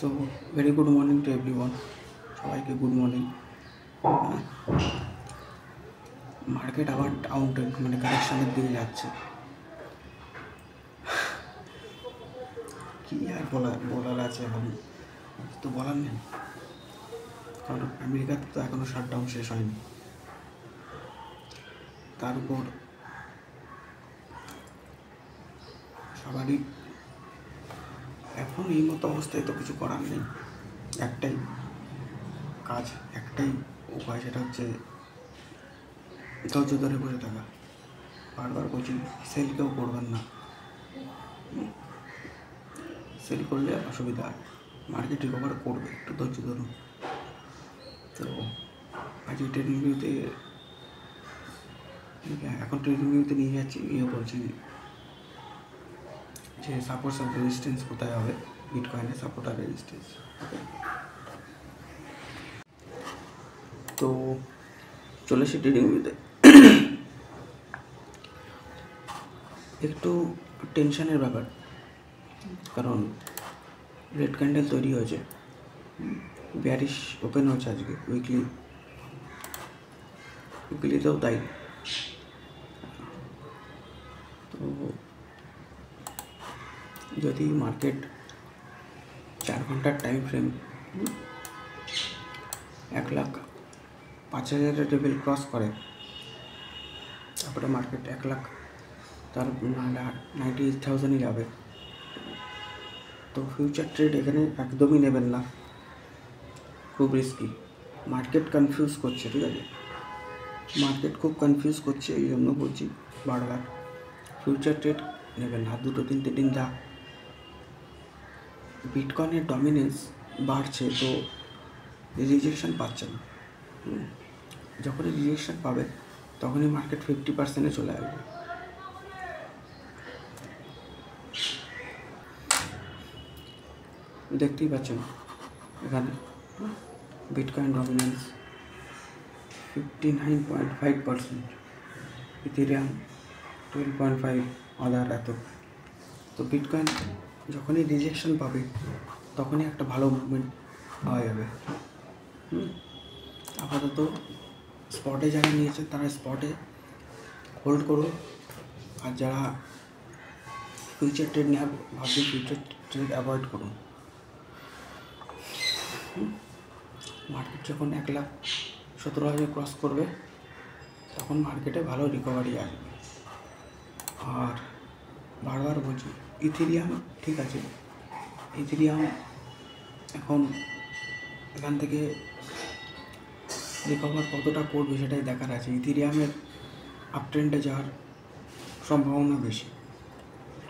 So very good morning to everyone, সবাইকে good morning. Market আবার down trend মানে কারেকশানের দিকে যাচ্ছে। কী আর বলার আছে, এখন তো বলার নেই, কারণ আমেরিকাতে তো এখনও শাটডাউন শেষ হয়নি। তার উপর সবারই এখন এই মতো অবস্থায় তো কিছু করার নেই। একটাই কাজ, একটাই উপায়, সেটা হচ্ছে ধৈর্য ধরে বসে থাকা। বারবার বলছি, সেল কেউ করবেন না। সেল করলে অসুবিধা হয়, মার্কেট রিকভার করবে, একটু ধৈর্য ধরুন। তো আজকে ট্রেডিং ভিউতে এখন ট্রেডিং ভিউতে নিয়ে যাচ্ছি, বলছি যে সাপোর্ট আর রেজিস্ট্যান্স কোথায় হবে, বিটকয়েনের সাপোর্ট আর রেজিস্ট্যান্স। তো চলেছি ট্রেডিং ভিউতে। একটু টেনশনের ব্যাপার, কারণ রেড ক্যান্ডেল তৈরি হয়েছে, বিয়ারিশ ওপেন হয়েছে আজকে উইকলিতেও তাই। তো যদি মার্কেট 4 ঘন্টার টাইম ফ্রেম 1,05,000 লেভেল ক্রস করে, তারপরে মার্কেট 1 লাখ তার 98,000-ই যাবে। তো ফিউচার ট্রেড এখানে একদমই নেবেন না, খুব রিস্কি। মার্কেট কনফিউজ করছে, ঠিক আছে, মার্কেট খুব কনফিউজ করছে, এই জন্য বলছি বারবার ফিউচার ট্রেড নেবেন না। 2-3 দিন যা বিটকয়েনের ডমিনেন্স বাড়ছে, তো রিজেকশন পাচ্ছে না। যখনই রিজেকশন পাবে তখনই মার্কেট 50%-এ চলে আসবে। দেখতেই পাচ্ছেন এখানে বিটকয়েন ডমিনেন্স 59.5%, ইথেরিয়াম 12.5, আদার এত। তো বিটকয়েন যখনই রিজেকশন পাবে তখনই একটা ভালো মুভমেন্ট পাওয়া যাবে। আপাতত স্পটে যারা নিয়েছে তারা স্পটে হোল্ড করুন, আর যারা ফিউচার ট্রেড নেওয়ার ভাবছেন ফিউচার ট্রেড অ্যাভয়েড করুন। মার্কেট যখন 1,17,000 ক্রস করবে তখন মার্কেটে ভালো রিকভারি আসবে। আর বারবার বলছি, ইথেরিয়াম ঠিক আছে, ইথেরিয়াম এখন এখান থেকে রিকভার কতটা করবে সেটাই দেখার আছে। ইথেরিয়ামের আপট্রেন্ডে যাওয়ার সম্ভাবনা বেশি,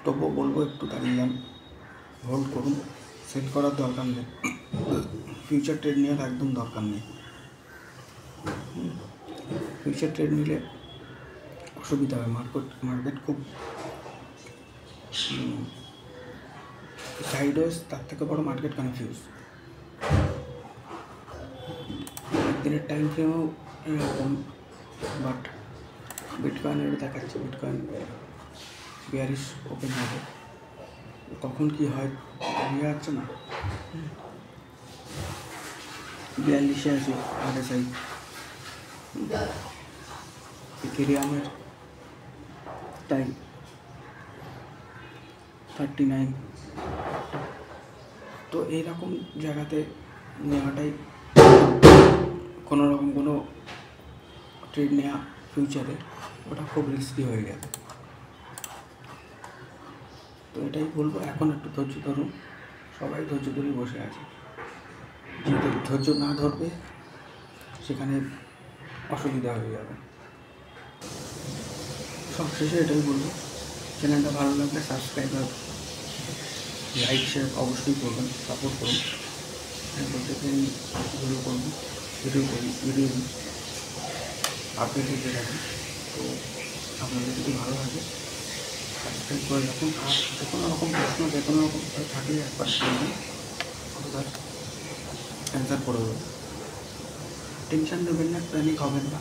তবুও বলবো একটু দাঁড়িয়ে যান, হোল্ড করুন, সেল করার দরকার নেই, ফিউচার ট্রেড নেওয়ার একদম দরকার নেই। ফিউচার ট্রেড নিলে অসুবিধা হয়, মার্কেট খুব সাইডওয়েজ, তার থেকে বড় মার্কেট কনফিউজ। একদিনের টাইম ফ্রেমেও এরকম, বাট বিটকয়েনের দেখাচ্ছে বিটকয়েন বিয়ারিশ ওপেন হবে, কখন কি হয় বোঝা যাচ্ছে না। 42-এ আছে RSI, ইথেরিয়ামের টাইম 39। তো এইরকম জায়গাতে নেওয়াটাই, কোনো ট্রেড নেওয়া ফিউচারে ওটা খুব রিস্কি হয়ে যাবে। তো এটাই বলবো, এখন একটু ধৈর্য ধরুন, সবাই ধৈর্য ধরে বসে আছে। যে ধৈর্য না ধরবে সেখানে অসুবিধা হয়ে যাবে। সবশেষে এটাই বলবো, চ্যানেলটা ভালো লাগলে সাবস্ক্রাইব আর লাইক শেয়ার অবশ্যই করবেন, সাপোর্ট করুন। প্রত্যেকদিন ভিডিও আপডেট দিতে থাকি। তো আপনাদের যদি ভালো লাগে সাবস্ক্রাইব করে রাখুন, আর যে কোনো রকম প্রশ্ন যে কোনো রকম থাকলে একবার করবেন, তার অ্যান্সার করে দেবেন। টেনশন দেবেন না, প্যানিক হবেন না।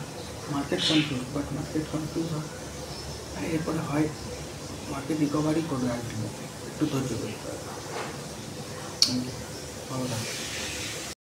Market confuse, but market confuse হয়, এরপরে হয় মার্কেট রিকভারি করবে আলটিমেটলি, একটু ধৈর্য ধরে। কথা।